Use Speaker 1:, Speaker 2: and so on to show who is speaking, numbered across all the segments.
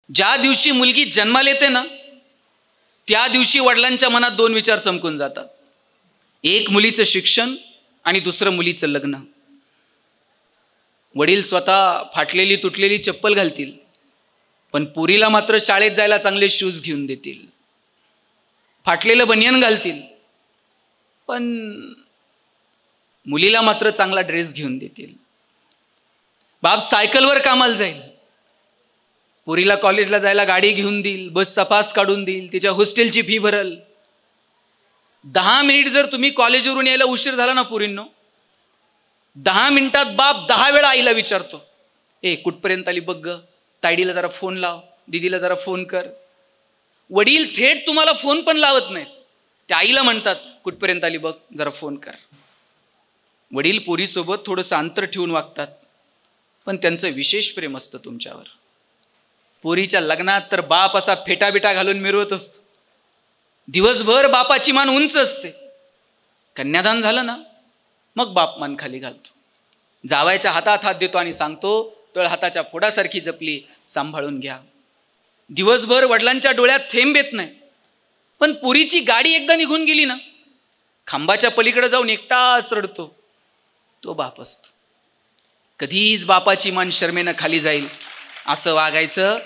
Speaker 1: ज्या दिवशी मुलगी जन्माला येते ना, त्या दिवशी वडिलांच्या मनात दोन विचार चमकून जातात. एक मुलीचं शिक्षण आणि दुसरं मुलीचं लग्न. वडील स्वतः फाटलेली तुटलेली चप्पल घालतील, पण पुरीला मात्र शाळेत जायला चांगले शूज घेऊन देतील. फाटलेलं बनियन घालतील, पण मुलीला मात्र चांगला ड्रेस घेऊन देतील. बाप सायकलवर कामाला जाईल, पुरीला कॉलेजला जायला गाडी घेऊन देईल, बसचा पास काढून देईल, तिच्या हॉस्टेलची फी भरल. 10 मिनिट जर तुम्ही कॉलेजवरून यायला उशीर झाला ना पुरींनो, 10 मिनिटात बाप 10 वेळा आईला विचारतो, ए कुठपर्यंत आली बघ ग, तायडीला जरा फोन लाव, दीदीला जरा फोन कर. वडील थेट तुम्हाला फोन पण लावत नाहीत, त्या आईला म्हणतात कुठपर्यंत आली बघ, जरा फोन कर. वडील पोरीसोबत थोडंसं अंतर ठेवून वागतात, पण त्यांचं विशेष प्रेम असतं तुमच्यावर. पोरीच्या लग्नात तर बाप असा फेटाबिटा घालून मिरवत असतो. दिवसभर बापाची मान उंच असते. कन्यादान झालं ना, मग बाप मान खाली घालतो, जावायच्या हातात हात देतो आणि सांगतो, तळ हाताच्या फोडासारखी जपली, सांभाळून घ्या. दिवसभर वडिलांच्या डोळ्यात थेंब येत नाही, पण पुरीची गाडी एकदा निघून गेली ना, खांबाच्या पलीकडे जाऊन एकटाच रडतो, तो बाप असतो. कधीच बापाची मान शर्मेनं खाली जाईल असं वागायचं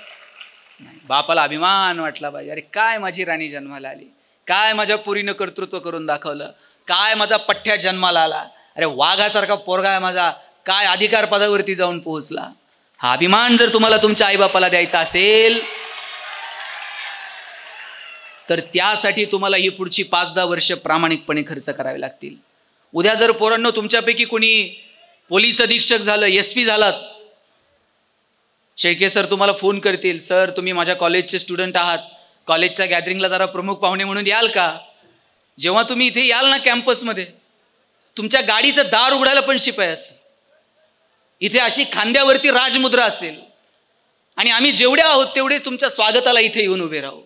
Speaker 1: नाही. बापाला अभिमान वाटला पाहिजे, अरे काय माझी राणी जन्माला आली, काय माझ्या पुरीनं कर्तृत्व करून दाखवलं, काय माझा पठ्ठ्या जन्माला आला, अरे वाघासारखा पोरगा आहे माझा, काय अधिकार पदावरती जाऊन पोहोचला. हा अभिमान जर तुम्हाला तुमच्या आईबापाला द्यायचा असेल, तर त्यासाठी तुम्हाला ही पुढची 5-10 वर्ष प्रामाणिकपणे खर्च करावे लागतील. उद्या जर पोरांनो तुमच्यापैकी कोणी पोलीस अधीक्षक झालं, SP झालात, शेळके सर तुम्हाला फोन करतील, सर तुम्ही माझ्या कॉलेजचे स्टुडंट आहात, कॉलेजच्या गॅदरिंगला जरा प्रमुख पाहुणे म्हणून याल का? जेव्हा तुम्ही इथे याल ना कॅम्पसमध्ये, तुमच्या गाडीचं दार उघडायला पण शिपाई असेल, इथे अशी खांद्यावरती राजमुद्रा असेल, आणि आम्ही जेवढे आहोत तेवढे तुमच्या स्वागताला इथे येऊन उभे राहू.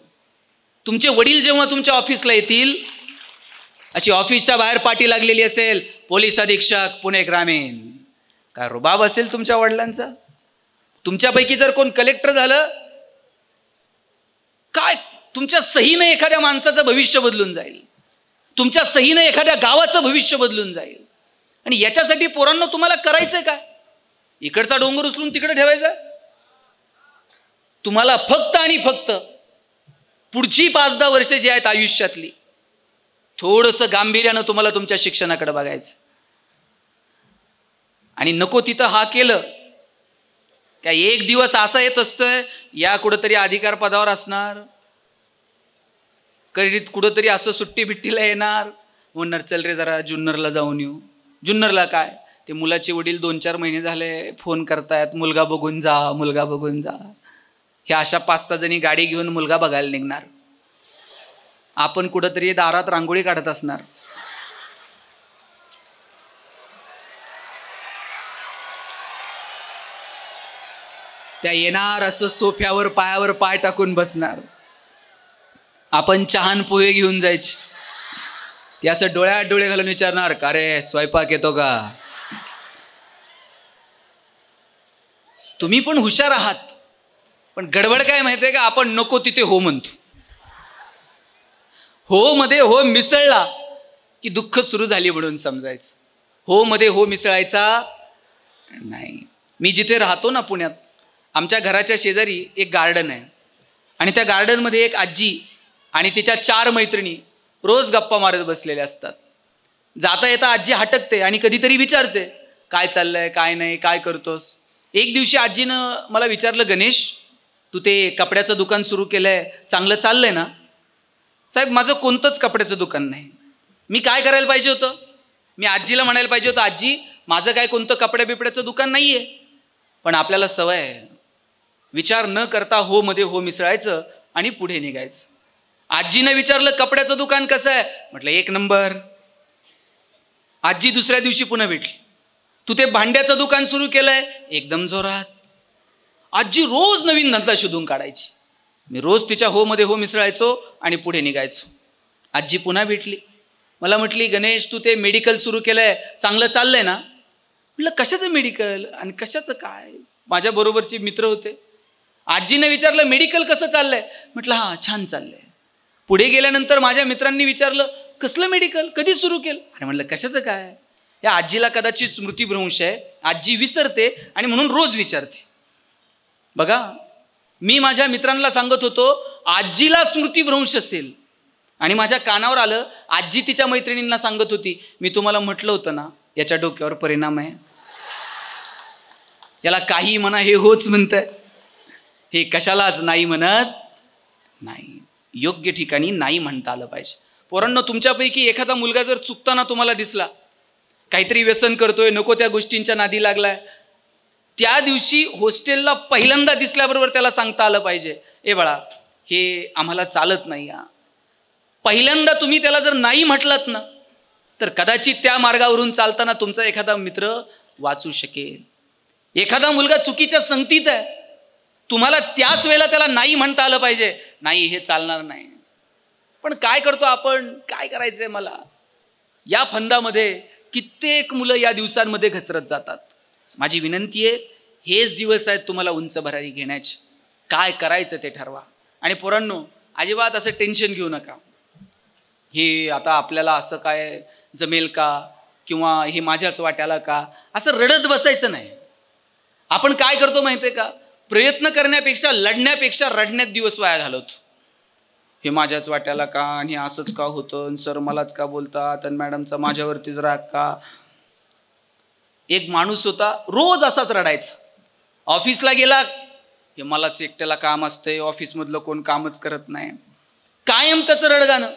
Speaker 1: तुमचे वडील जेव्हा तुमच्या ऑफिसला येतील, अशी ऑफिसच्या बाहेर पाटी लागलेली असेल, पोलीस अधीक्षक पुणे ग्रामीण, काय रुबाब असेल तुमच्या वडिलांचा. तुमच्यापैकी जर कोण कलेक्टर झालं, काय तुमच्या सहीनं एखाद्या माणसाचं भविष्य बदलून जाईल, तुमच्या सहीनं एखाद्या गावाचं भविष्य बदलून जाईल. आणि याच्यासाठी पोरांना तुम्हाला करायचंय काय? इकडचा डोंगर उचलून तिकडे ठेवायचा? तुम्हाला फक्त आणि फक्त पुढची 5-10 वर्ष जी आहेत आयुष्यातली, थोडंसं गांभीर्यानं तुम्हाला तुमच्या शिक्षणाकडे बघायचं. आणि नको तिथं हा केलं, त्या एक दिवस असा येत असतोय, या कुठंतरी अधिकार पदावर असणार, कधीत कुठंतरी असं सुट्टी बिट्टीला येणार, म्हणणार चल रे जरा जुन्नरला जाऊन येऊ. जुन्नरला काय, ते मुलाचे वडील 2-4 महिने झाले फोन करतायत, मुलगा बघून जा, मुलगा बघून जा. ह्या अशा 5-6 जणी गाडी घेऊन मुलगा बघायला निघणार, आपण कुठंतरी दारात रांगोळी काढत असणार. त्या येणार असं सोफ्यावर पायावर पाय टाकून बसणार, आपण चहान पोहे घेऊन जायचे, ते असं डोळ्यात डोळे घालून विचारणार, का रे स्वयंपाक येतो का? तुम्ही पण हुशार आहात, पण गडबड काय माहितीये का, आपण नको तिथे हो म्हणतो. हो मध्ये हो मिसळला की दुःख सुरू झाली म्हणून समजायचं. हो मध्ये हो मिसळायचा नाही. मी जिथे राहतो ना पुण्यात, आमच्या घराच्या शेजारी एक गार्डन आहे, आणि त्या गार्डनमध्ये एक आजी आणि तिच्या 4 मैत्रिणी रोज गप्पा मारत बसलेल्या असतात. जाता येता आजी हटकते आणि कधीतरी विचारते, काय चाललंय, काय नाही, काय करतोस. एक दिवशी आजीनं मला विचारलं, गणेश तू ते कपड्याचं दुकान सुरू केलंय, चांगलं चाललंय ना? साहेब माझं कोणतंच कपड्याचं दुकान नाही. मी काय करायला पाहिजे होतं, मी आजीला म्हणायला पाहिजे होतं, आजी माझं काय कोणतं कपड्या बिपड्याचं दुकान नाही आहे. पण आपल्याला सवय आहे, विचार न करता हो मध्ये हो मिसळायचं आणि पुढे निघायचं. आजीनं विचारलं कपड्याचं दुकान कसं आहे, म्हटलं 1 नंबर. आजी दुसऱ्या दिवशी पुन्हा भेटली, तू ते भांड्याचं दुकान सुरू केलंय, एकदम जोरात. आजी रोज नवीन धंदा शोधून काढायची. मी रोज तिच्या हो मध्ये हो मिसळायचो आणि पुढे निघायचो. आजी पुन्हा भेटली, मला म्हटली, गणेश तू ते मेडिकल सुरू केलंय, चांगलं चाललंय ना? म्हटलं कशाचं मेडिकल आणि कशाचं काय? माझ्या बरोबरचे मित्र होते. आजीने विचारलं मेडिकल कसं चाललंय? म्हटलं हां छान चाललंय. पुढे गेल्यानंतर माझ्या मित्रांनी विचारलं कसलं मेडिकल, कधी सुरू केलं? आणि म्हटलं कशाचं काय, या आजीला कदाचित स्मृतिभ्रंश आहे, आजी विसरते आणि म्हणून रोज विचारते. बघा, मी माझ्या मित्रांना सांगत होतो आजीला स्मृतिभ्रंश असेल आणि माझ्या कानावर आलं आजी तिच्या मैत्रिणींना सांगत होती मी तुम्हाला म्हटलं होतं ना याच्या डोक्यावर परिणाम आहे, याला काही म्हणा हे होच म्हणतंय, हे कशालाच नाही म्हणत नाही. योग्य ठिकाणी नाही म्हणता आलं पाहिजे. पोरांनो, तुमच्यापैकी एखादा मुलगा जर चुकताना तुम्हाला दिसला, काहीतरी व्यसन करतोय, नको त्या गोष्टींच्या नादी लागलाय, त्या दिवशी हॉस्टेलला पहिल्यांदा दिसल्याबरोबर त्याला सांगता आलं पाहिजे ए बाळा हे आम्हाला चालत नाही. पहिल्यांदा तुम्ही त्याला जर नाही म्हटलात ना तर कदाचित त्या मार्गावरून चालताना तुमचा एखादा मित्र वाचू शकेल. एखादा मुलगा चुकीच्या संगतीत आहे, तुम्हाला त्याच वेळेला त्याला नाही म्हणता आलं पाहिजे, नाही हे चालणार नाही. पण काय करतो आपण, काय करायचंय मला, या फंदामध्ये कित्येक मुलं या दिवसांमध्ये घसरत जातात. माझी विनंती आहे, हेच दिवस आहेत तुम्हाला उंच भरारी घेण्याचे. काय करायचं ते ठरवा. आणि पोरांनो, अजिबात असं टेन्शन घेऊ नका, हे आता आपल्याला असं काय जमेल का, किंवा हे माझ्याच वाट्याला का, असं रडत बसायचं नाही. आपण काय करतो माहितीये का, प्रयत्न करण्यापेक्षा लढण्यापेक्षा रडण्यात दिवस वाया घालवतो. हे माझ्याच वाट्याला का, आणि असंच का होतं, सर मलाच का बोलतात, आणि मॅडमचा माझ्यावरतीच राग का. एक माणूस होता, रोज असाच रडायचा. ऑफिसला गेला, हे मलाच एकट्याला काम असतंय, ऑफिसमधलं कोण कामच करत नाही, कायम त्याचं रडगाणं.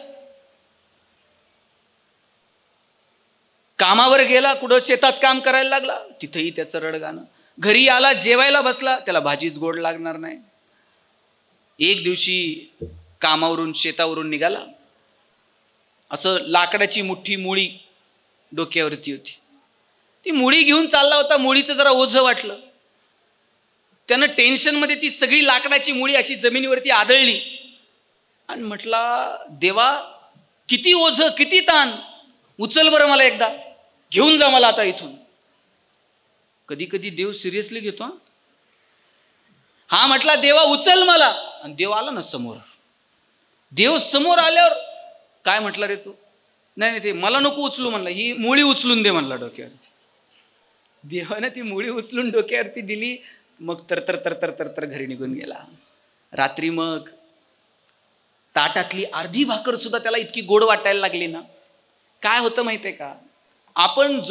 Speaker 1: कामावर गेला, कुठं शेतात काम करायला लागला, तिथंही त्याचं रडगाणं. घरी आला, जेवायला बसला, त्याला भाजीच गोड लागणार नाही. एक दिवशी कामावरून शेतावरून निघाला, असं लाकडाची मोठी मुळी डोक्यावरती होती. ती मुळी घेऊन चालला होता. मुळीचं जरा ओझं वाटलं, त्यानं टेन्शनमध्ये ती सगळी लाकडाची मुळी अशी जमिनीवरती आदळली आणि म्हटला देवा किती ओझं, किती ताण, उचल बरं मला एकदा, घेऊन जा मला आता इथून. कधी कधी देव सिरियसली घेतो. हा म्हटला देवा उचल मला, आणि देव आला ना समोर. देव समोर आल्यावर काय म्हटलं रे तू, नाही नाही ते मला नको उचलू म्हणला, ही मुळी उचलून दे म्हणला डोक्यावरती. देवानं ती मुळी उचलून डोक्यावरती दिली. मग तर तर तर तर तर तर घरी निघून गेला. रात्री मग ताटातली अर्धी भाकर सुद्धा त्याला इतकी गोड वाटायला लागली ना. काय होतं माहितीये का, आपण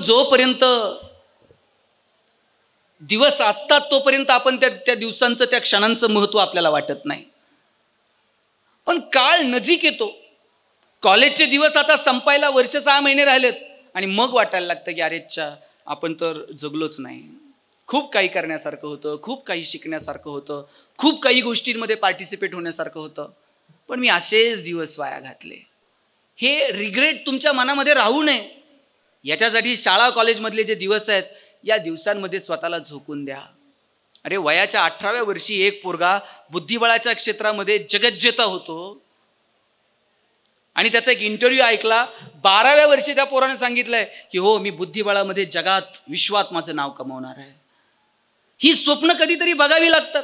Speaker 1: जोपर्यंत दिवस असतात तोपर्यंत आपण त्या दिवसांचं, त्या क्षणांचं महत्व आपल्याला वाटत नाही. पण काळ नजीक येतो, कॉलेजचे दिवस आता संपायला वर्ष 6 महिने राहिलेत, आणि मग वाटायला लागतं की अरेच्छा आपण तर जगलोच नाही. खूप काही करण्यासारखं होतं, खूप काही शिकण्यासारखं होतं, खूप काही गोष्टींमध्ये पार्टिसिपेट होण्यासारखं होतं, पण मी असेच दिवस वाया घातले. हे रिग्रेट तुमच्या मनामध्ये राहू नये, याच्यासाठी शाळा कॉलेजमधले जे दिवस आहेत या दिवसांमध्ये स्वतःला झोकून द्या. अरे वयाच्या 18व्या वर्षी एक पोरगा बुद्धिबळाच्या क्षेत्रामध्ये जगज्जेता होतो, आणि त्याचा एक इंटरव्ह्यू ऐकला. 12व्या वर्षी त्या पोराने सांगितलंय की हो मी बुद्धिबळामध्ये जगात विश्वात माझं नाव कमावणार आहे. ही स्वप्न कधीतरी बघावी लागतात.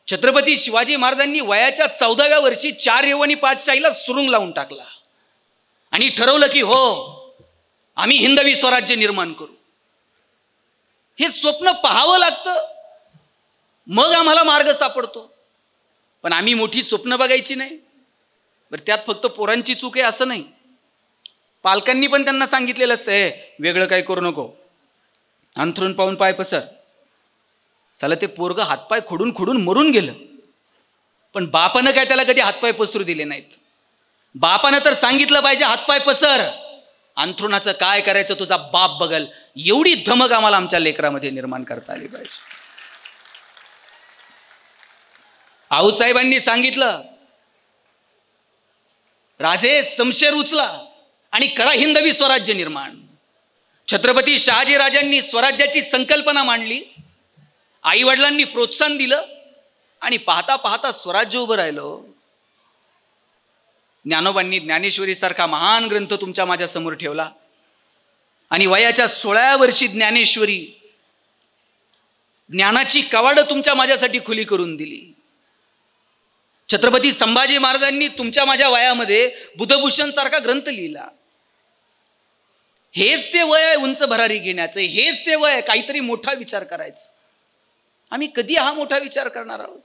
Speaker 1: छत्रपती शिवाजी महाराजांनी वयाच्या 14व्या वर्षी 4 यवनी पातशाहीला सुरुंग लावून टाकला आणि ठरवलं की हो आम्ही हिंदवी स्वराज्य निर्माण करू. हे स्वप्न पाहावं लागतं, मग आम्हाला मार्ग सापडतो. पण आम्ही मोठी स्वप्न बघायची नाही. बरं, त्यात फक्त पोरांची चूक आहे असं नाही, पालकांनी पण त्यांना सांगितलेलं असतं हे वेगळं काही करू नको, अंथरून पाहून पाय पसर. चला ते पोरगं हातपाय खोडून खोडून मरून गेलं, पण बापानं काय त्याला कधी हातपाय पसरू दिले नाहीत. बापानं तर सांगितलं पाहिजे हातपाय पसर, अंथरुणाचं काय करायचं तुझा बाप बघल. एवढी धमक आम्हाला आमच्या लेकरामध्ये निर्माण करता आली पाहिजे. आऊसाहेबांनी सांगितलं राजे समशेर उचला आणि करा हिंदवी स्वराज्य निर्माण. छत्रपती शहाजी राजांनी स्वराज्याची संकल्पना मांडली, आई वडिलांनी प्रोत्साहन दिलं, आणि पाहता पाहता स्वराज्य उभं राहिलं. ज्ञानोबांनी ज्ञानेश्वरी सारखा महान ग्रंथ तुमच्या माझ्या समोर ठेवला, आणि वयाच्या 16व्या वर्षी ज्ञानेश्वरी ज्ञानाची कवाडं तुमच्या माझ्यासाठी खुली करून दिली. छत्रपती संभाजी महाराजांनी तुमच्या माझ्या वयामध्ये बुधभूषण सारखा ग्रंथ लिहिला. हेच ते वय आहे उंच भरारी घेण्याचं, हेच ते वय आहे काहीतरी मोठा विचार करायचं. आम्ही कधी हा मोठा विचार करणार आहोत?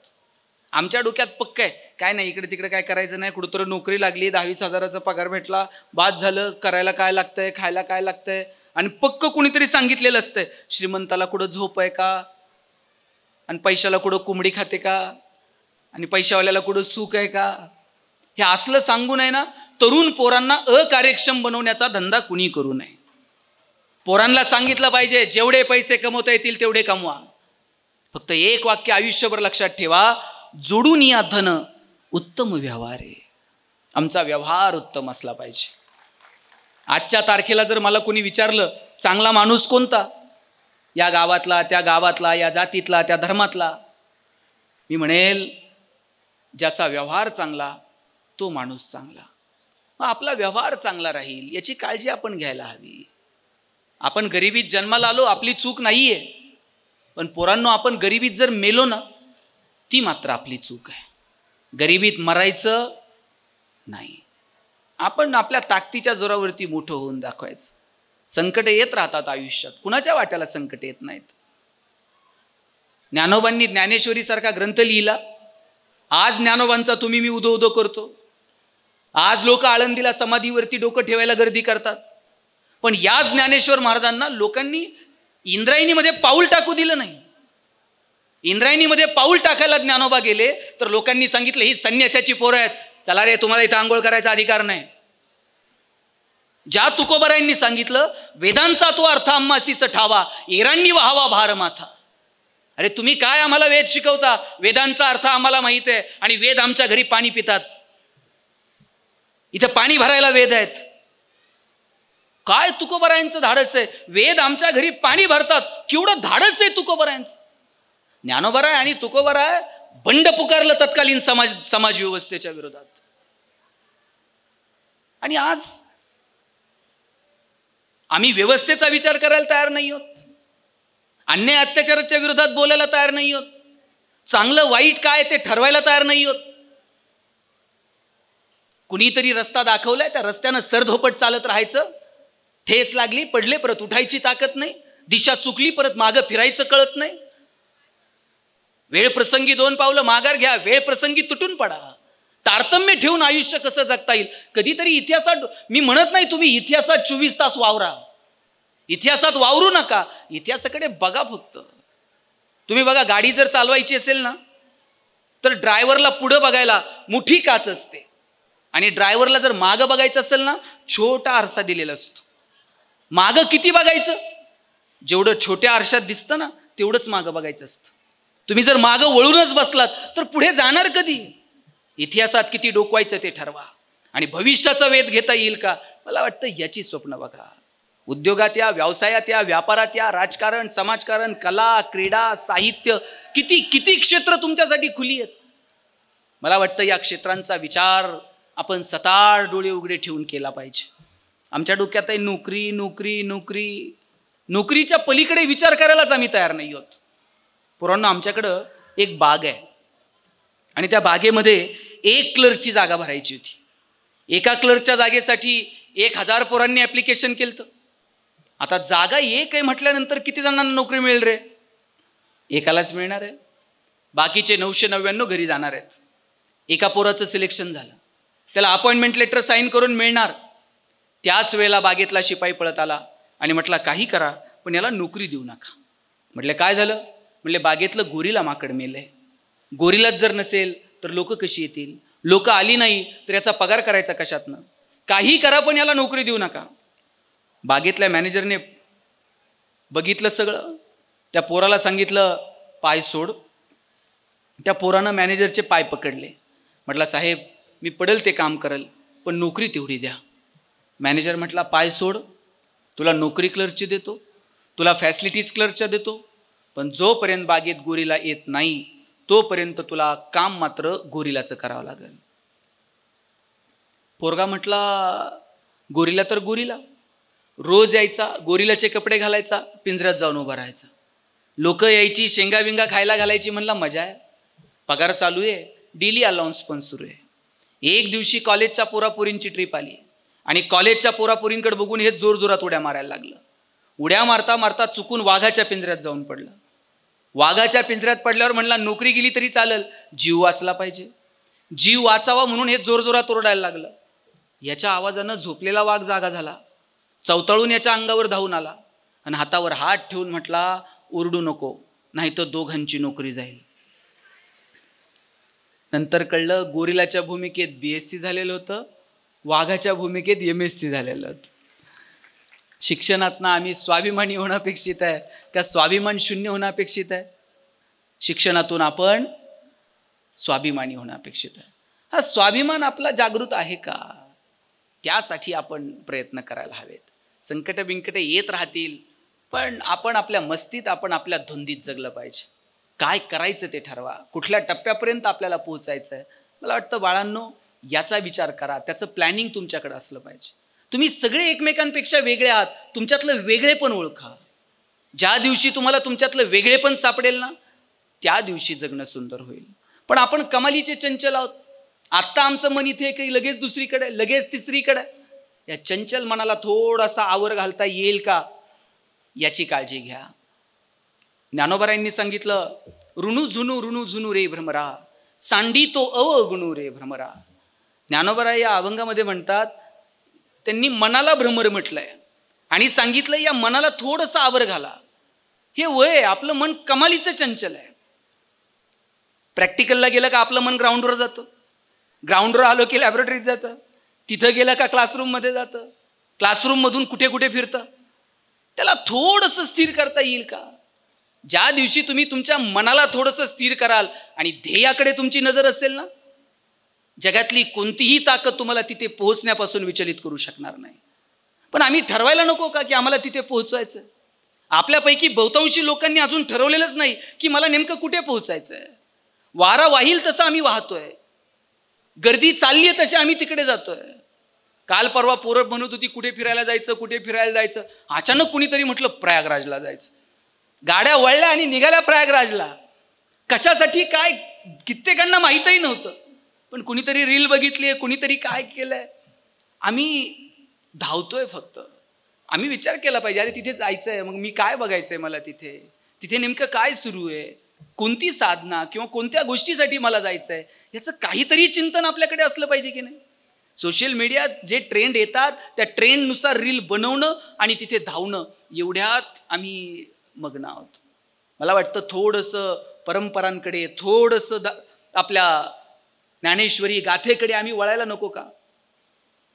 Speaker 1: आमच्या डोक्यात पक्क आहे काय नाही, इकडे तिकडे काय करायचं नाही, कुठंतरी नोकरी लागली, 10-20 हजाराचा पगार भेटला, बाद झालं, करायला काय लागतंय, खायला काय लागतंय. आणि पक्क कुणीतरी सांगितलेलं असतंय श्रीमंताला कुठं झोप आहे का, आणि पैशाला कुठं कोंबडी खाते का, आणि पैशावाल्याला कुठं सुख आहे का. हे असलं सांगू नये ना, तरुण पोरांना अकार्यक्षम बनवण्याचा धंदा कुणी करू नये. पोरांना सांगितलं पाहिजे जेवढे पैसे कमवता येतील तेवढे कमवा. फक्त एक वाक्य आयुष्यभर लक्षात ठेवा, जोडून या धन उत्तम व्यवहार आहे. आमचा व्यवहार उत्तम असला पाहिजे. आजच्या तारखेला जर मला कोणी विचारलं चांगला माणूस कोणता, या गावातला, त्या गावातला, या जातीतला, त्या धर्मातला, मी म्हणेल ज्याचा व्यवहार चांगला तो माणूस चांगला. मग आपला व्यवहार चांगला राहील याची काळजी आपण घ्यायला हवी. आपण गरिबीत जन्माला आलो, आपली चूक नाहीये, पण पोरांनो आपण गरिबीत जर मेलो ना, ती मात्र आपली चूक आहे. गरिबीत मरायचं नाही, आपण आपल्या ताकदीच्या जोरावरती मोठं होऊन दाखवायचं. संकट येत राहतात आयुष्यात, कुणाच्या वाट्याला संकट येत नाहीत. ज्ञानोबांनी ज्ञानेश्वरी सारखा ग्रंथ लिहिला. आज ज्ञानोबांचा तुम्ही मी उदो उदो करतो. आज लोक आळंदीला समाधीवरती डोकं ठेवायला गर्दी करतात, पण याच ज्ञानेश्वर महाराजांना लोकांनी इंद्रायणीमध्ये पाऊल टाकू दिलं नाही. इंद्रायणीमध्ये पाऊल टाकायला ज्ञानोबा गेले तर लोकांनी सांगितलं ही संन्यासाची पोरं आहेत, चला रे तुम्हाला इथं आंघोळ करायचा अधिकार नाही. ज्या तुकोबारायांनी सांगितलं वेदांचा तो अर्थ आम्हासीच ठावा, एरांनी व्हावा भार माथा. अरे तुम्ही काय आम्हाला वेद शिकवता, वेदांचा अर्थ आम्हाला माहित आहे आणि वेद आमच्या घरी पाणी पितात, इथं पाणी भरायला वेद आहेत. काय तुकोबारायांचं धाडस आहे, वेद आमच्या घरी पाणी भरतात, केवढं धाडस आहे तुकोबारायांचं. ज्ञानोबाराय आणि तुकोबाराय बंड पुकारलं तत्कालीन समाज व्यवस्थेच्या विरोधात. आणि आज आम्ही व्यवस्थेचा विचार करायला तयार नाही आहोत, अन्याय अत्याचाराच्या विरोधात बोलायला तयार नाही आहोत, चांगलं वाईट काय ते ठरवायला तयार नाही आहोत. कुणीतरी रस्ता दाखवलाय, त्या रस्त्यानं सरधोपट चालत राहायचं, ठेच लागली पडले परत उठायची ताकद नाही, दिशा चुकली परत मागं फिरायचं कळत नाही. वेळ प्रसंगी 2 पावलं माघार घ्या, वेळ प्रसंगी तुटून पडा. तारतम्य ठेवून आयुष्य कसं जगता येईल. कधीतरी इतिहासात, मी म्हणत नाही तुम्ही इतिहासात 24 तास वावरा, इतिहासात वावरू नका, इतिहासाकडे बघा. फक्त तुम्ही बघा, गाडी जर चालवायची असेल ना तर ड्रायव्हरला पुढं बघायला मोठी काच असते, आणि ड्रायव्हरला जर मागं बघायचं असेल ना छोटा आरसा दिलेला असतो. मागं किती बघायचं, जेवढं छोट्या आरशात दिसतं ना तेवढंच मागं बघायचं असतं. तुम्ही जर मागं वळूनच बसलात तर पुढे जाणार कधी. इतिहासात किती डोकवायचं ते ठरवा, आणि भविष्याचा वेध घेता येईल का, मला वाटतं याची स्वप्न बघा. उद्योगात या, व्यवसायात या, व्यापारात या, राजकारण, समाजकारण, कला, क्रीडा, साहित्य, किती किती क्षेत्र तुमच्यासाठी खुली आहेत. मला वाटतं या क्षेत्रांचा विचार आपण सताड डोळे उघडे ठेवून केला पाहिजे. आमच्या डोक्यात आहे नोकरी नोकरी नोकरी, नोकरीच्या पलीकडे विचार करायलाच आम्ही तयार नाही आहोत. पोरांनो आमच्याकडं एक बाग आहे, आणि त्या बागेमध्ये 1 क्लर्कची जागा भरायची होती. एका क्लर्कच्या जागेसाठी 1000 पोरांनी ॲप्लिकेशन केलं. आता जागा एक आहे म्हटल्यानंतर किती जणांना नोकरी मिळेल रे, एकालाच मिळणार आहे, बाकीचे 999 घरी जाणार आहेत. एका पोराचं सिलेक्शन झालं, त्याला अपॉइंटमेंट लेटर साईन करून मिळणार. त्याच वेळेला बागेतला शिपाई पळत आला आणि म्हटला काही करा पण याला नोकरी देऊ नका. म्हटले काय झालं, म्हणले बागेतलं गोरीला माकड मेलंय, गोरीलाच जर नसेल तर लोक कशी येतील, लोक आली नाही तर याचा पगार करायचा कशातनं, काही करा पण याला नोकरी देऊ नका. बागेतल्या मॅनेजरने बघितलं सगळं, त्या पोराला सांगितलं पाय सोड. त्या पोरानं मॅनेजरचे पाय पकडले, म्हटला साहेब मी पडेल ते काम करल पण नोकरी तेवढी द्या. मॅनेजर म्हटला पाय सोड, तुला नोकरी क्लर्कची देतो, तुला फॅसिलिटीज क्लर्कच्या देतो, पण जोपर्यंत बागेत गोरीला येत नाही तोपर्यंत तुला काम मात्र गोरीलाचं करावं लागेल. पोरगा म्हटला गोरीला तर गोरीला, रोज यायचा, गोरीलाचे कपडे घालायचा, पिंजऱ्यात जाऊन उभा राहायचा. लोक यायची, शेंगा बिंगा खायला घालायची. म्हणला मजा आहे, पगार चालू आहे, डेली अलाउन्स पण सुरू आहे. एक दिवशी कॉलेजच्या पोरापोरींची ट्रिप आली आणि कॉलेजच्या पोरापोरींकडे बघून हे जोर जोरात उड्या मारायला लागलं. उड्या मारता मारता चुकून वाघाच्या पिंजऱ्यात जाऊन पडलं. वाघाच्या पिंजऱ्यात पडल्यावर म्हणला नोकरी गेली तरी चालेल, जीव वाचला पाहिजे. जीव वाचावा म्हणून हे जोर जोरात ओरडायला लागलं. याच्या आवाजानं झोपलेला वाघ जागा झाला, चवताळून याच्या अंगावर धावून आला आणि हातावर हात ठेवून म्हटला, ओरडू नको, नाही तर दोघांची नोकरी जाईल. नंतर कळलं गोरिलाच्या भूमिकेत BSc झालेलं होतं, वाघाच्या भूमिकेत MSc झालेलं होतं. शिक्षणातनं आम्ही स्वाभिमानी होणं अपेक्षित आहे का स्वाभिमान शून्य होणं अपेक्षित आहे? शिक्षणातून आपण स्वाभिमानी होणं अपेक्षित आहे. हा स्वाभिमान आपला जागृत आहे का? त्यासाठी आपण प्रयत्न करायला हवेत. संकट बिंकट येत राहतील, पण आपण आपल्या मस्तीत, आपण आपल्या धुंदीत जगलं पाहिजे. काय करायचं ते ठरवा, कुठल्या टप्प्यापर्यंत आपल्याला पोहोचायचं आहे. मला वाटतं बाळांनो, याचा विचार करा, त्याचं प्लॅनिंग तुमच्याकडे असलं पाहिजे. तुम्ही सगळे एकमेकांपेक्षा वेगळे आहात, तुमच्यातलं वेगळेपण ओळखा. ज्या दिवशी तुम्हाला तुमच्यातलं वेगळेपण सापडेल ना, त्या दिवशी जगणं सुंदर होईल. पण आपण कमालीचे चंचल आहोत. आत्ता आमचं मन इथे काही लगेच दुसरीकडे, लगेच तिसरीकडे. या चंचल मनाला थोडासा आवर घालता येईल का, याची काळजी घ्या. ज्ञानोबारायांनी सांगितलं, ऋणू झुनू रे भ्रमरा, सांडी तो अवगुणू रे भ्रमरा. ज्ञानोबाराय या अभंगामध्ये म्हणतात, त्यांनी मनाला भ्रमर म्हटलंय आणि सांगितलं या मनाला थोडंसं आवर घाला. हे वय, आपलं मन कमालीचं चंचल आहे. प्रॅक्टिकलला गेलं का आपलं मन ग्राउंडवर जातं, ग्राउंडवर आलो की लॅबोरेटरीत जातं, तिथं गेलं का क्लासरूममध्ये जातं, क्लासरूममधून कुठे कुठे फिरतं. त्याला थोडंसं स्थिर करता येईल का? ज्या दिवशी तुम्ही तुमच्या मनाला थोडंसं स्थिर कराल आणि ध्येयाकडे तुमची नजर असेल ना, जगातली कोणतीही ताकद तुम्हाला तिथे पोहोचण्यापासून विचलित करू शकणार नाही. पण आम्ही ठरवायला नको का की आम्हाला तिथे पोहोचवायचं? आपल्यापैकी बहुतांशी लोकांनी अजून ठरवलेलंच नाही की मला नेमकं कुठे पोहोचायचं आहे. वारा वाहील तसं आम्ही वाहतोय, गर्दी चालली आहे तशी आम्ही तिकडे जातोय. काल परवा पोरं म्हणत होती कुठे फिरायला जायचं, कुठे फिरायला जायचं. अचानक कुणीतरी म्हटलं प्रयागराजला जायचं. गाड्या वळल्या आणि निघाल्या प्रयागराजला. कशासाठी काय कित्येकांना माहीतही नव्हतं, पण कुणीतरी रील बघितली, कुणीतरी काय केलंय. आम्ही धावतोय फक्त. आम्ही विचार केला पाहिजे, अरे तिथे जायचंय, मग मी काय बघायचंय, मला तिथे तिथे नेमकं काय सुरू आहे, कोणती साधना किंवा कोणत्या गोष्टीसाठी मला जायचंय, याचं काहीतरी चिंतन आपल्याकडे असलं पाहिजे की नाही. सोशल मीडियात जे ट्रेंड येतात त्या ट्रेंडनुसार रील बनवणं आणि तिथे धावणं, एवढ्यात आम्ही मग्न आहोत. मला वाटतं थोडंसं परंपरांकडे, थोडंसं आपल्या ज्ञानेश्वरी गाथेकडे आम्ही वळायला नको का?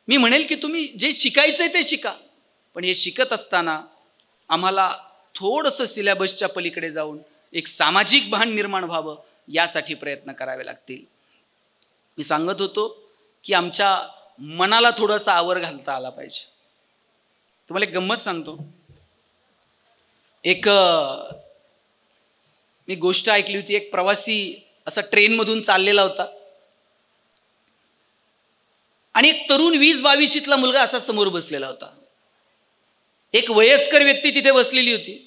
Speaker 1: मी म्हणेल की तुम्ही जे शिकायचंय ते शिका, पण हे शिकत असताना आम्हाला थोडंसं सिलेबसच्या पलीकडे जाऊन एक सामाजिक भान निर्माण व्हावं, यासाठी प्रयत्न करावे लागतील. मी सांगत होतो की आमच्या मनाला थोडासा आवर घालता आला पाहिजे. तुम्हाला एक गंमत सांगतो. मी गोष्ट ऐकली होती. एक प्रवासी असा ट्रेनमधून चाललेला होता आणि एक तरुण 20-22शीतला मुलगा असा समोर बसलेला होता. एक वयस्कर व्यक्ती तिथे बसलेली होती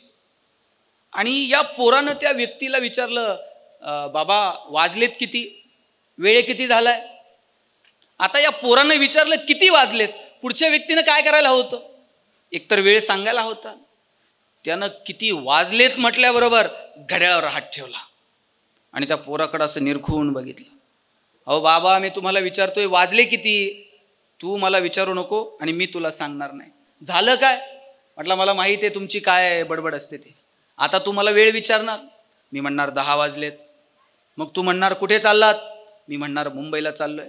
Speaker 1: आणि या पोरानं त्या व्यक्तीला विचारलं, बाबा वाजलेत किती, वेळ किती झालाय? आता या पोरानं विचारलं किती वाजलेत, पुढच्या व्यक्तीनं काय करायला होतं? एकतर वेळ सांगायला होता. त्यानं किती वाजलेत म्हटल्याबरोबर घड्याळावर हात ठेवला आणि त्या पोराकडं असं निरखून बघितलं. अहो बाबा, मी तुम्हाला विचारतोय वाजले किती, तू मला विचारू नको आणि मी तुला सांगणार नाही. झालं काय? म्हटलं मला माहीत आहे तुमची काय बडबड असते ते. आता तू मला वेळ विचारणार, मी म्हणणार 10 वाजलेत. मग तू म्हणणार कुठे चाललात, मी म्हणणार मुंबईला चाललोय.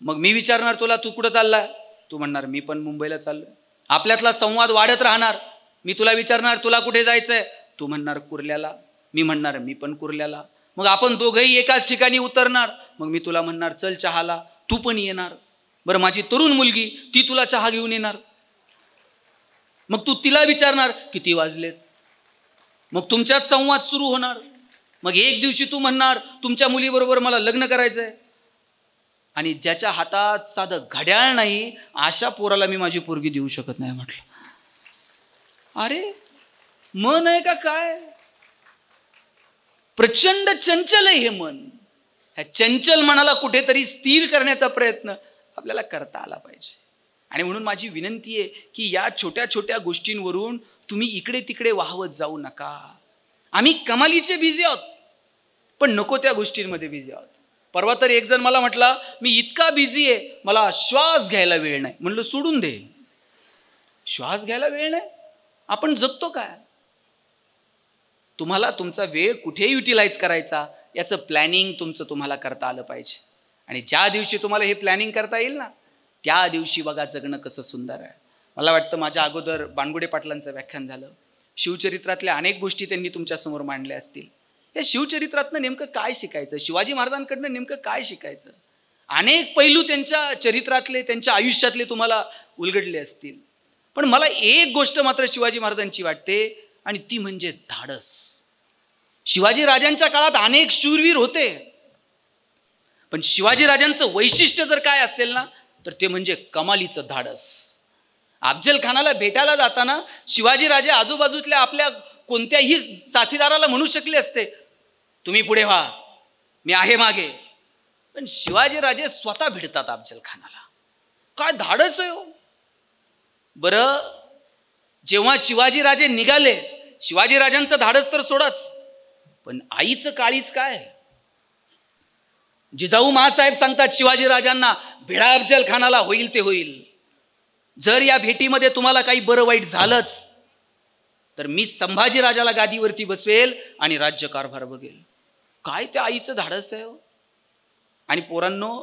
Speaker 1: मग मी विचारणार तुला तू कुठं चाललाय, तू म्हणणार मी पण मुंबईला चाललोय. आपल्यातला संवाद वाढत राहणार. मी तुला विचारणार तुला कुठे जायचंय, तू म्हणणार कुर्ल्याला, मी म्हणणार मी पण कुर्ल्याला. मग आपण दोघंही एकाच ठिकाणी उतरणार. मग मी तुला म्हणणार चल चहाला, तू पण येणार. बरं माझी तरुण मुलगी, ती तुला चहा घेऊन येणार. मग तू तिला विचारणार किती वाजलेत. मग तुमच्यात संवाद सुरू होणार. मग एक दिवशी तू म्हणणार तुमच्या मुलीबरोबर मला लग्न करायचंय. आणि ज्याच्या हातात साधं घड्याळ नाही अशा पोराला मी माझी पोरगी देऊ शकत नाही. म्हटलं अरे मन आहे का काय? प्रचंड चंचल आहे हे मन. ह्या चंचल मनाला कुठेतरी स्थिर करण्याचा प्रयत्न आपल्याला करता आला पाहिजे. आणि म्हणून माझी विनंती आहे की या छोट्या छोट्या गोष्टींवरून तुम्ही इकडे तिकडे वाहवत जाऊ नका. आम्ही कमालीचे बिझी आहोत, पण नको त्या गोष्टींमध्ये बिझी आहोत. परवा तर एक जण मला म्हटला, मी इतका बिझी आहे, मला श्वास घ्यायला वेळ नाही. म्हणलं सोडून दे, श्वास घ्यायला वेळ नाही, आपण जगतो काय? तुम्हाला तुमचा वेळ कुठे युटिलाइज करायचा याचं प्लॅनिंग तुम्हाला करता आलं पाहिजे. आणि ज्या दिवशी तुम्हाला हे प्लॅनिंग करता येईल ना, त्या दिवशी बघा जगणं कसं सुंदर आहे. मला वाटतं माझ्या अगोदर बाणगुडे पाटलांचं व्याख्यान झालं. शिवचरित्रातल्या अनेक गोष्टी त्यांनी तुमच्यासमोर मांडल्या असतील. या शिवचरित्रातनं नेमकं काय शिकायचं, शिवाजी महाराजांकडनं नेमकं काय शिकायचं, अनेक पैलू त्यांच्या चरित्रातले, त्यांच्या आयुष्यातले तुम्हाला उलगडले असतील. पण मला एक गोष्ट मात्र शिवाजी महाराजांची वाटते, आणि ती म्हणजे धाडस. शिवाजी राजांच्या काळात अनेक शूरवीर होते, पण शिवाजी राजांचं वैशिष्ट्य जर काय असेल ना, तर ते म्हणजे कमालीचं धाडस. अफजल खानाला भेटायला जाताना शिवाजी राजे आजूबाजूतल्या आपल्या कोणत्याही साथीदाराला म्हणू शकले असते, तुम्ही पुढे व्हा, मी आहे मागे. पण शिवाजी राजे स्वतः भेटतात अफजल खानाला. काय धाडस आहे हो. बरं, जेव्हा शिवाजी राजे निघाले, शिवाजी राजांचं धाडस तर सोडाच, पण आईचं काळीच काय. जिजाऊ महासाहेब सांगतात शिवाजी राजांना, भिडा अफजल खानाला, होईल ते होईल. जर या भेटीमध्ये तुम्हाला काही बरं वाईट झालंच तर मी संभाजी राजाला गादीवरती बसवेल आणि राज्यकारभार बघेल. काय त्या आईचं धाडस आहे हो. आणि पोरांनो,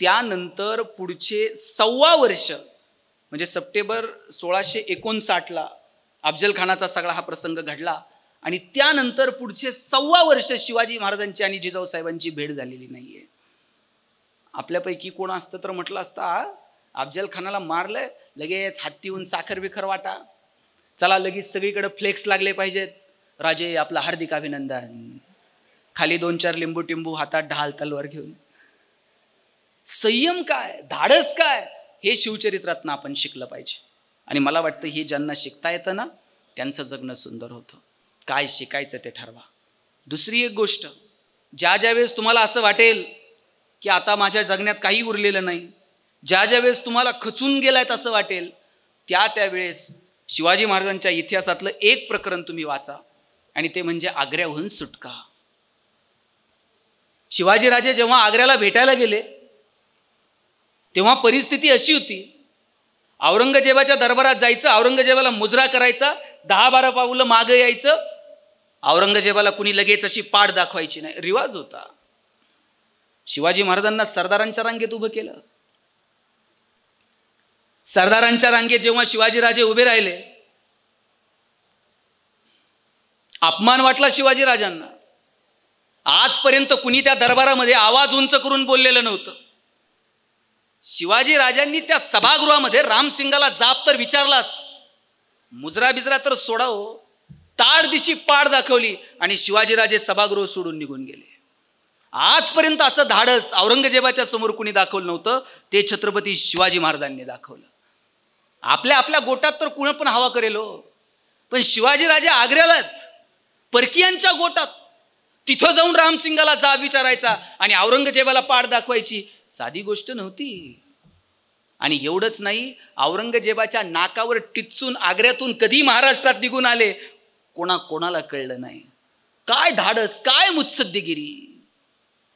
Speaker 1: त्यानंतर पुढचे 1.25 वर्ष, म्हणजे सप्टेंबर 1659 अफजल खानाचा सगळा हा प्रसंग घडला, आणि त्यानंतर पुढचे 1.25 वर्ष शिवाजी महाराजांची आणि जिजाऊ साहेबांची भेट झालेली नाहीये. आपल्यापैकी कोण असतं तर म्हटलं असतं, अफजल खानाला मारलंय, लगेच हत्तीहून साखर बिखर वाटा, चला लगेच सगळीकडे फ्लेक्स लागले पाहिजेत, राजे आपलं हार्दिक अभिनंदन, खाली 2-4 लिंबू टिंबू, हातात ढाल तलवार घेऊन. संयम काय, धाडस काय, हे शिवचरित्रातनं आपण शिकलं पाहिजे. आणि मला वाटतं हे ज्यांना शिकता येतं ना, त्यांचं जगणं सुंदर होतं. काय शिकायचं ते ठरवा. दुसरी एक गोष्ट, ज्या वेळेस तुम्हाला असं वाटेल की आता माझ्या जगण्यात काही उरलेलं नाही, ज्या वेळेस तुम्हाला खचून गेलायत असं वाटेल, त्यावेळेस शिवाजी महाराजांच्या इतिहासातलं एक प्रकरण तुम्ही वाचा, आणि ते म्हणजे आग्र्याहून सुटका. शिवाजीराजे जेव्हा आग्र्याला भेटायला गेले तेव्हा परिस्थिती अशी होती, औरंगजेबाच्या दरबारात जायचं, औरंगजेबाला मुजरा करायचा, 10-12 पाऊलं मागं यायचं, औरंगजेबाला कुणी लगेच अशी पाठ दाखवायची नाही, रिवाज होता. शिवाजी महाराजांना सरदारांच्या रांगेत उभं केलं. सरदारांच्या रांगेत जेव्हा शिवाजीराजे उभे राहिले, अपमान वाटला शिवाजीराजांना. आजपर्यंत कुणी त्या दरबारामध्ये आवाज उंच करून बोललेलं नव्हतं. शिवाजी राजांनी त्या सभागृहामध्ये रामसिंगाला जाब तर विचारलाच, मुजरा बिजरा तर सोडावं, ताडदिशी पाड दाखवली आणि शिवाजीराजे सभागृह सोडून निघून गेले. आजपर्यंत असं धाडस औरंगजेबाच्या समोर कुणी दाखवलं नव्हतं, ते छत्रपती शिवाजी महाराजांनी दाखवलं. आपल्या गोटात तर कुणा पण हवा करेल हो, पण शिवाजीराजे आग्र्यालात परकीयांच्या गोटात, तिथं जाऊन रामसिंगाला जाब विचारायचा आणि औरंगजेबाला पाठ दाखवायची साधी गोष्ट नव्हती. आणि एवढंच नाही, औरंगजेबाच्या नाकावर टिचून आग्र्यातून कधी महाराष्ट्रात निघून आले कोणाला कळलं नाही. काय धाडस, काय मुत्सद्देगिरी.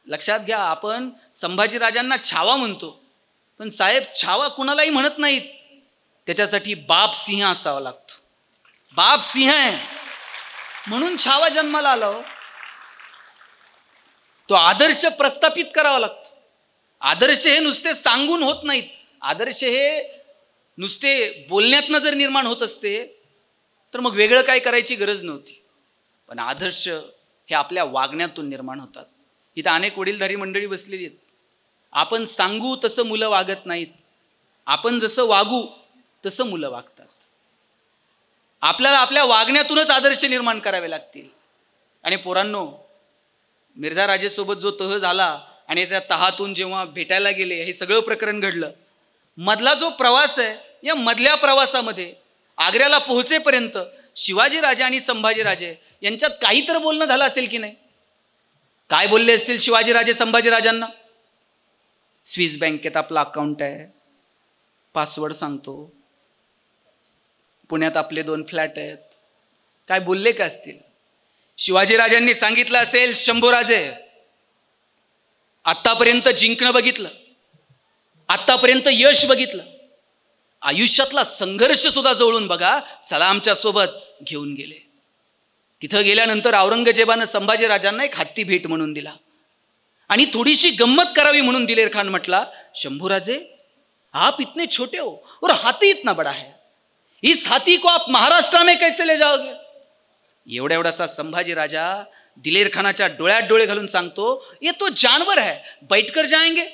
Speaker 1: लक्षात घ्या, आपण संभाजीराजांना छावा म्हणतो, पण साहेब छावा कुणालाही म्हणत नाहीत, त्याच्यासाठी बाप सिंह असावं लागतं. बाप सिंह आहे म्हणून छावा जन्माला आला हो. तो आदर्श प्रस्थापित करावा लागतो. आदर्श हे नुसते सांगून होत नाहीत, आदर्श हे नुसते बोलण्यातनं जर निर्माण होत असते तर मग वेगळं काय करायची गरज नव्हती. पण आदर्श हे आपल्या वागण्यातून निर्माण होतात. इथं अनेक वडीलधारी मंडळी बसलेली आहेत. आपण सांगू तसं मुलं वागत नाहीत, आपण जसं वागू तसं मुलं वागतात. आपल्याला आपल्या वागण्यातूनच आदर्श निर्माण करावे लागतील. आणि पोरांनो, मिर्झा राजेसोबत जो तह झाला आणि त्या तहातून जेव्हा भेटायला गेले, हे सगळं प्रकरण घडलं. मधला जो प्रवास आहे, या मधल्या प्रवासामध्ये आग्र्याला पोहोचेपर्यंत शिवाजीराजे आणि संभाजीराजे यांच्यात काही तर बोलणं झालं असेल की नाही? काय बोलले असतील शिवाजीराजे संभाजीराजांना? स्विस बँकेत आपला अकाउंट आहे, पासवर्ड सांगतो, पुण्यात आपले 2 फ्लॅट आहेत. काय बोलले का असतील? शिवाजीराजांनी सांगितलं असेल, शंभूराजे आतापर्यंत जिंकणं बघितलं, आतापर्यंत यश बघितलं, आयुष्यातला संघर्ष सुद्धा जवळून बघा, चला आमच्या सोबत. घेऊन गेले. तिथं गेल्यानंतर औरंगजेबानं संभाजीराजांना एक हत्ती भेट म्हणून दिला आणि थोडीशी गंमत करावी म्हणून दिलेर खान म्हटला, शंभूराजे आप इतने छोटे हो और हाथी इतना बड़ा है, इस हाथी को आप महाराष्ट्र में कैसे ले जाओगे? एवढासा संभाजी राजा दिलेर खानाच्या डोळ्यात डोळे घालून सांगतो, ये तो जानवर है, बैठकर जाएंगे,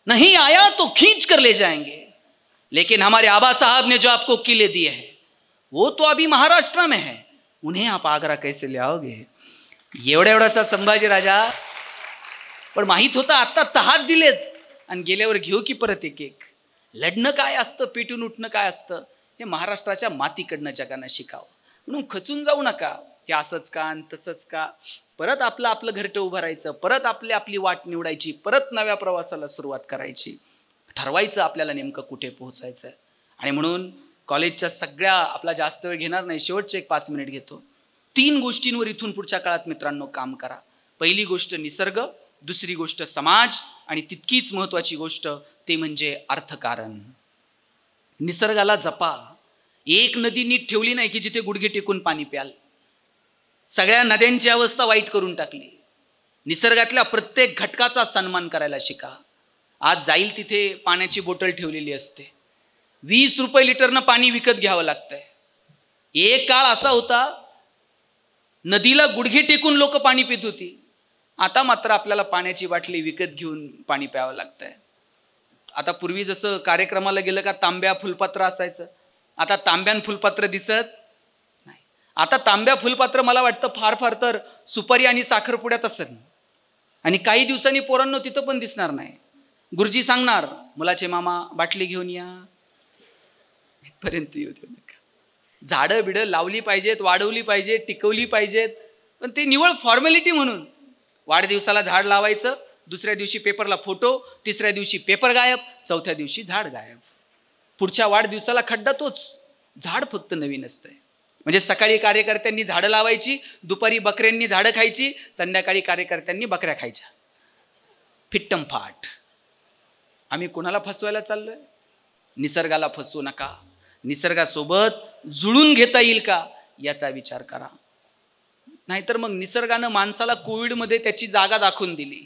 Speaker 1: नहीं आया तो खींच कर ले जाएंगे, लेकिन हमारे आबा साहब ने जो आपको किले दिए हैं वो तो अभी महाराष्ट्र में है, उन्हें आप आगरा कैसे ले आओगे? एवढासा संभाजी राजा. पण माहित होता आता तहात दिलेत आणि गेल्यावर घेऊ की परत एक एक. लढणं काय असतं, पेटून उठणं काय असतं, हे महाराष्ट्राच्या मातीकडनं जगांना शिकावं. म्हणून खचून जाऊ नका, हे असंच का आणि तसंच का. परत आपलं घरटं उभं राहायचं, परत आपली वाट निवडायची, परत नव्या प्रवासाला सुरुवात करायची, ठरवायचं आपल्याला नेमकं कुठे पोहोचायचं. आणि म्हणून कॉलेजच्या सगळ्या, आपला जास्त वेळ घेणार नाही, शेवटचे 1-5 मिनिट घेतो. 3 गोष्टींवर इथून पुढच्या काळात मित्रांनो काम करा. पहिली गोष्ट निसर्ग, दुसरी गोष्ट समाज, आणि तितकीच महत्वाची गोष्ट ते म्हणजे अर्थकारण. निसर्गाला जपा. एक नदी नीट ठेवली नाही की जिथे गुडघे टेकून पाणी प्याल. सगळ्या नद्यांची अवस्था वाईट करून टाकली. निसर्गातल्या प्रत्येक घटकाचा सन्मान करायला शिका. आज जाईल तिथे पाण्याची बॉटल ठेवलेली असते, 20 रुपये लिटरनं पाणी विकत घ्यावं लागतंय. एक काळ असा होता नदीला गुडघे टेकून लोक पाणी पित होती. आता मात्र आपल्याला पाण्याची बाटली विकत घेऊन पाणी प्यावं लागतंय. आता पूर्वी जसं कार्यक्रमाला गेलं का तांब्या फुलपात्र असायचं, आता तांब्यान फुलपात्र दिसत नाही. आता तांब्या फुलपात्र मला वाटतं फार फार तर सुपारी आणि साखरपुड्यात असेल, आणि काही दिवसांनी पोरांनो तिथं पण दिसणार नाही. गुरुजी सांगणार, मुलाचे मामा बाटली घेऊन या, इथपर्यंत येऊ देऊ नका. झाडं बिडं लावली पाहिजेत, वाढवली पाहिजेत, टिकवली पाहिजेत, पण ते निवळ फॉर्मॅलिटी म्हणून. वाढदिवसाला झाड लावायचं, दुसऱ्या दिवशी पेपरला फोटो, तिसऱ्या दिवशी पेपर गायब, चौथ्या दिवशी झाड गायब. पुढच्या वाढदिवसाला खड्डा तोच, झाड फक्त नवीन असतंय. म्हणजे सकाळी कार्यकर्त्यांनी झाडं लावायची, दुपारी बकऱ्यांनी झाडं खायची, संध्याकाळी कार्यकर्त्यांनी बकऱ्या खायच्या. फिट्टम फाट. आम्ही कोणाला फसवायला चाललोय? निसर्गाला फसवू नका. निसर्गासोबत जुळून घेता येईल का याचा विचार करा. नाहीतर मग निसर्गानं माणसाला कोविडमध्ये त्याची जागा दाखवून दिली.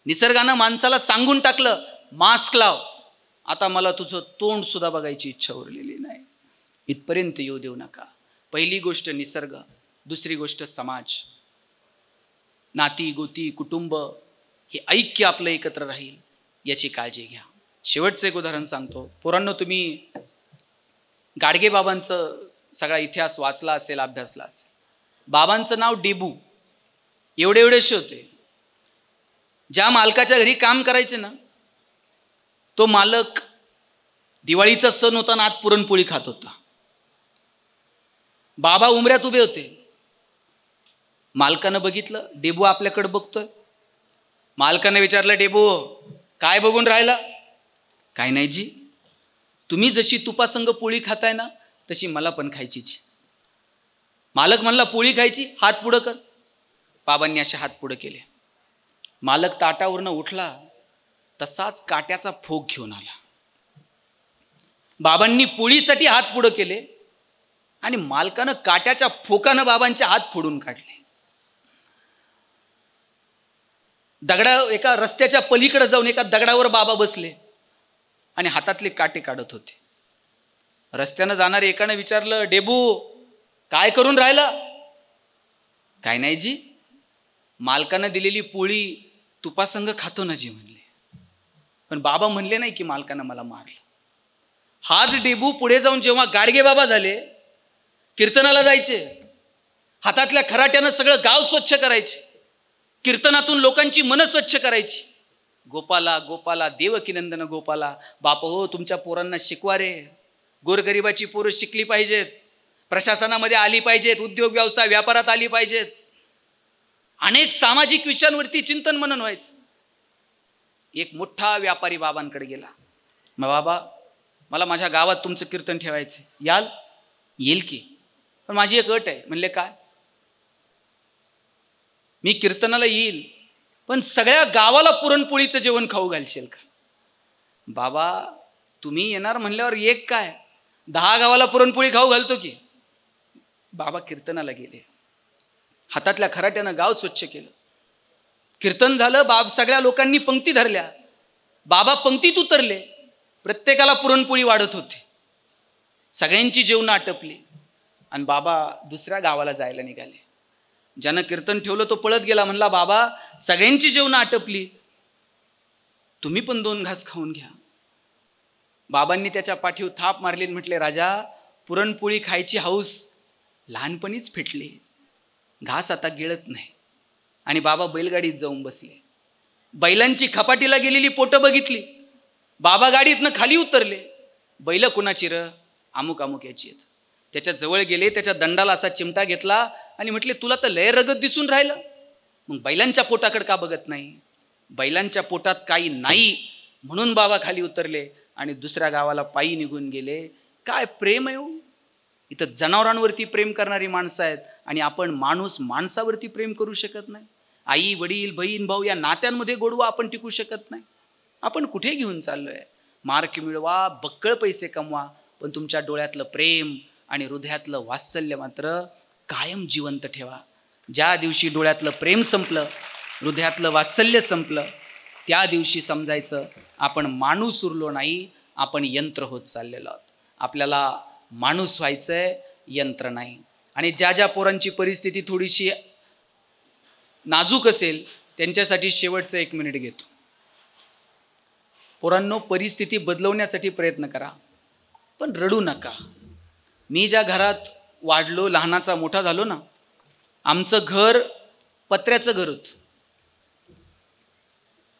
Speaker 1: निसर्गानं माणसाला सांगून टाकलं, मास्क लाव, आता मला तुझं तोंड सुद्धा बघायची इच्छा उरलेली नाही. इथपर्यंत येऊ देऊ नका. पहिली गोष्ट निसर्ग, दुसरी गोष्ट समाज. नाती गोती कुटुंब हे ऐक्य आपलं एकत्र राहील याची काळजी घ्या. शेवटचं एक उदाहरण सांगतो. पोरांनो, तुम्ही गाडगे बाबांचं सगळा इतिहास वाचला असेल, अभ्यासला असेल. बाबांचं नाव डेबू. एवढेशे होते. ज्या मालकाच्या घरी काम करायचे ना, तो मालक दिवाळीचा सण होता ना, आत पुरणपोळी खात होता. बाबा उमऱ्यात उभे होते. मालकानं बघितलं, डेबू आपल्याकडे बघतोय. मालकानं विचारलं, डेबू काय बघून राहिला? काय नाही जी, तुम्ही जशी तुपासंग पोळी खाताय ना, तशी मला पण खायचीच. मालक म्हणला, पोळी खायची, हात पुढं कर. बाबांनी असे हात पुढं केले. मालक ताटावरनं उठला, तसाच काट्याचा फोक घेऊन आला. बाबांनी पोळीसाठी हात पुढं केले आणि मालकानं काट्याच्या फोकानं बाबांचे हात फोडून काढले. एका रस्त्याच्या पलीकडे जाऊन एका दगडावर बाबा बसले आणि हातातले काटे काढत होते. रस्त्यानं जाणारे एकानं विचारलं, डेबू काय करून राहिला? काय नाही जी, मालकानं दिलेली पोळी तुपासंग खातो ना जी म्हणले. पण बाबा म्हणले नाही की मालकानं मला मारलं. हाच डेबू पुढे जाऊन जेव्हा गाडगे बाबा झाले, कीर्तनाला जायचे, हातातल्या खराट्यानं सगळं गाव स्वच्छ करायचे, कीर्तनातून लोकांची मनं स्वच्छ करायची. गोपाला गोपाला देवकीनंदन गोपाला, बाप हो तुमच्या पोरांना शिकवा रे, गोरगरिबाची पोरं शिकली पाहिजेत, प्रशासनामध्ये आली पाहिजेत, उद्योग व्यवसाय व्यापारात आली पाहिजेत. अनेक सामाजिक विषयांवरती चिंतन मनन व्हायचं. एक मोठा व्यापारी बाबांकडे गेला. मग बाबा, मला माझ्या गावात तुमचं कीर्तन ठेवायचं, याल? येईल की, पण माझी एक अट आहे. म्हणले काय? मी कीर्तनाला येईल, पण सगळ्या गावाला पुरणपोळीचं जेवण खाऊ घालशील का? बाबा, तुम्ही येणार म्हणल्यावर एक काय 10 गावाला पुरणपोळी खाऊ घालतो की. बाबा कीर्तनाला गेले, हातातल्या खराट्यानं गाव स्वच्छ केलं. कीर्तन झालं, सगळ्या लोकांनी पंक्ती धरल्या. बाबा पंक्तीत उतरले, प्रत्येकाला पुरणपोळी वाढत होते. सगळ्यांची जेवणं आटपली आणि बाबा दुसऱ्या गावाला जायला निघाले. ज्यानं कीर्तन ठेवलं तो पळत गेला, म्हणला बाबा सगळ्यांची जेवणं आटपली, तुम्ही पण 2 घास खाऊन घ्या. बाबांनी त्याच्या पाठीवर थाप मारली, म्हटले राजा, पुरणपोळी खायची हौस लहानपणीच फिटली, घास आता गिळत नाही. आणि बाबा बैलगाडीत जाऊन बसले. बैलांची खपाटीला गेलेली पोटं बघितली. बाबा गाडीतनं खाली उतरले. बैल कुणाची र? अमुक अमुक याची आहेत. त्याच्या जवळ गेले, त्याच्या दंडाला असा चिमटा घेतला आणि म्हटले तुला तर लय रगत दिसून राहिलं, मग बैलांच्या पोटाकडे का बघत नाही? बैलांच्या पोटात काही नाही म्हणून बाबा खाली उतरले आणि दुसऱ्या गावाला पायी निघून गेले. काय प्रेम आहे हो! इथं जनावरांवरती प्रेम करणारी माणसं आहेत आणि आपण माणूस माणसावरती प्रेम करू शकत नाही. आई वडील बहीण भाऊ या नात्यांमध्ये गोडवा आपण टिकू शकत नाही. आपण कुठे घेऊन चाललोय? मार्क मिळवा, बक्कळ पैसे कमवा, पण तुमच्या डोळ्यातलं प्रेम आणि हृदयातलं वात्सल्य मात्र कायम जिवंत ठेवा. ज्या दिवशी डोळ्यातलं प्रेम संपलं, हृदयातलं वात्सल्य संपलं, त्या दिवशी समजायचं आपण माणूस उरलो नाही, आपण यंत्र होत चाललेलो आहोत. आपल्याला माणूस व्हायचंय, यंत्र नाही. आणि ज्या ज्या पोरांची परिस्थिती थोडीशी नाजूक असेल त्यांच्यासाठी शेवटचं 1 मिनिट घेतो. पोरांनो, परिस्थिती बदलवण्यासाठी प्रयत्न करा, पण रडू नका. मी ज्या घरात वाढलो, लहानाचा मोठा झालो ना, आमचं घर पत्र्याचं घर होतं.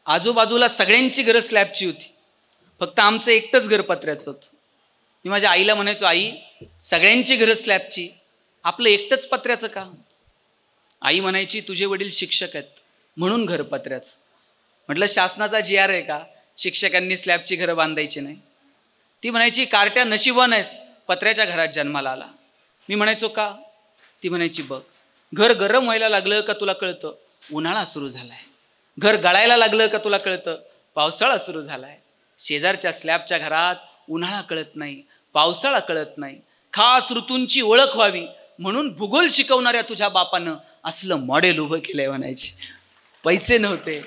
Speaker 1: आजूबाजूला सगळ्यांची घरं स्लॅबची होती, फक्त आमचं एकटंच घर पत्र्याचं होतं. मी माझ्या आईला म्हणायचो, आई सगळ्यांची घरं स्लॅबची, आपलं एकटंच पत्र्याचं का? आई म्हणायची तुझे वडील शिक्षक आहेत म्हणून घर पत्र्याचं. म्हटलं शासनाचा GR आहे का शिक्षकांनी स्लॅबची घरं बांधायची नाही? ती म्हणायची कार्ट्या नशिबान आहेस, पत्र्याच्या घरात जन्माला आला. मी म्हणायचो का? ती म्हणायची बघ, घर गरम व्हायला लागलं का तुला कळतं उन्हाळा सुरू झालाय, घर गळायला लागलं का तुला कळतं पावसाळा सुरू झालाय. शेजारच्या स्लॅबच्या घरात उन्हाळा कळत नाही, पावसाळा कळत नाही. खास ऋतूंची ओळख व्हावी म्हणून भूगोल शिकवणाऱ्या तुझ्या बापानं असलं मॉडेल उभं केलंय म्हणायची. पैसे नव्हते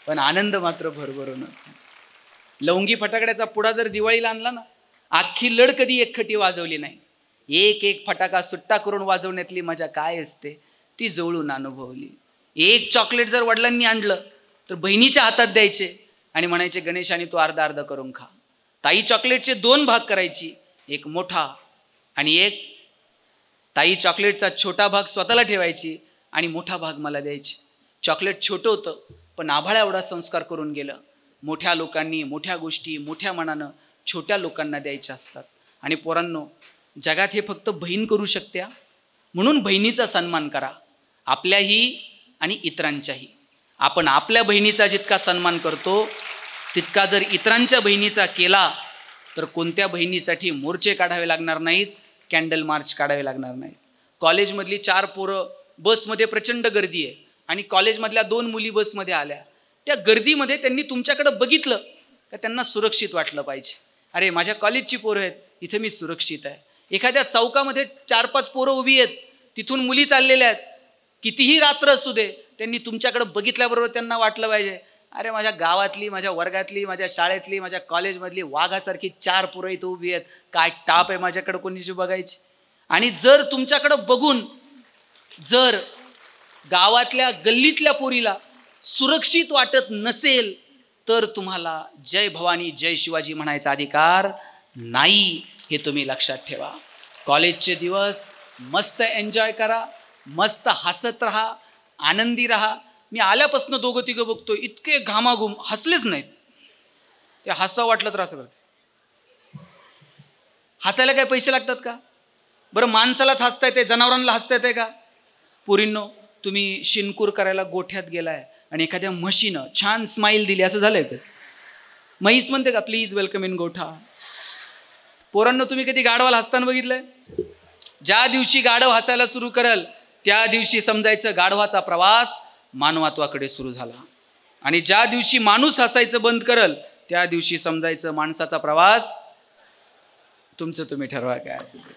Speaker 1: पण आनंद मात्र भरभरून होता. लवंगी फटाकड्याचा पुडा जर दिवाळीला आणला ना, अख्खी लढ कधी एकखटी वाजवली नाही. एक एक फटाका सुट्टा करून वाजवण्यातली मजा काय असते ती जवळून अनुभवली. एक चॉकलेट जर वडिलांनी आणलं तर बहिणीच्या हातात द्यायचे आणि म्हणायचे गणेशाने तू अर्धा अर्धा करून खा. ताई चॉकलेटचे 2 भाग करायची, एक मोठा आणि एक ताई चॉकलेटचा छोटा भाग स्वतःला ठेवायची आणि मोठा भाग मला द्यायची. चॉकलेट छोटं होतं पण आभाळा एवढा संस्कार करून गेलं. मोठ्या लोकांनी मोठ्या गोष्टी मोठ्या मनानं छोट्या लोकांना द्यायच्या असतात. आणि पोरांनो, जगात हे फक्त बहीण करू शकते, म्हणून बहिणीचा सन्मान करा, आपल्याही आणि इतरांच्याही. आपण आपल्या बहिणीचा जितका सन्मान करतो तितका जर इतरांच्या बहिणीचा केला तर कोणत्या बहिणीसाठी मोर्चे काढावे लागणार नाहीत, कॅन्डल मार्च काढावे लागणार नाहीत. कॉलेजमधली 4 पोरं बसमध्ये प्रचंड गर्दी आहे आणि कॉलेजमधल्या 2 मुली बसमध्ये आल्या. त्या गर्दीमध्ये त्यांनी तुमच्याकडे बघितलं का त्यांना सुरक्षित वाटलं पाहिजे. अरे माझ्या कॉलेजची पोरं आहेत, इथे मी सुरक्षित आहे. एखाद्या चौकामध्ये 4-5 पोरं उभी आहेत, तिथून मुली चाललेल्या आहेत, कितीही रात्र असू दे, त्यांनी तुमच्याकडे बघितल्याबरोबर त्यांना वाटलं पाहिजे अरे माझ्या गावातली, माझ्या वर्गातली, माझ्या शाळेतली, माझ्या कॉलेजमधली वाघासारखी 4 पोरं इथं उभी आहेत, काय टाप आहे माझ्याकडे कोणीची बघायची. आणि जर तुमच्याकडं बघून जर गावातल्या गल्लीतल्या पोरीला सुरक्षित वाटत नसेल तर तुम्हाला जय भवानी जय शिवाजी म्हणायचा अधिकार नाही, हे तुम्ही लक्षात ठेवा. कॉलेजचे दिवस मस्त एन्जॉय करा, मस्त हसत राहा, आनंदी राहा. मी आल्यापासून 2-3 बघतो इतके घामाघूम हसलेच नाहीत. ते हसावं वाटलं तर असं करते. हसायला काय पैसे लागतात का? बरं माणसालाच हसता येते, जनावरांना हसता येते का? पोरींनो, तुम्ही शिनकूर करायला गोठ्यात गेलाय आणि एखाद्या म्हशीनं छान स्माईल दिली, असं झालंय का? म्हैस म्हणते का प्लीज वेलकम इन गोठा? पोरांनो, तुम्ही कधी गाढवाला हसताना बघितलंय? ज्या दिवशी गाढव हसायला सुरू करल त्या दिवशी समजायचं गाढवाचा प्रवास मानवत्वाकडे सुरू झाला, आणि ज्या दिवशी माणूस हसायचं बंद करल त्या दिवशी समजायचं माणसाचा प्रवास, तुमचं तुम्ही ठरवा काय असेल.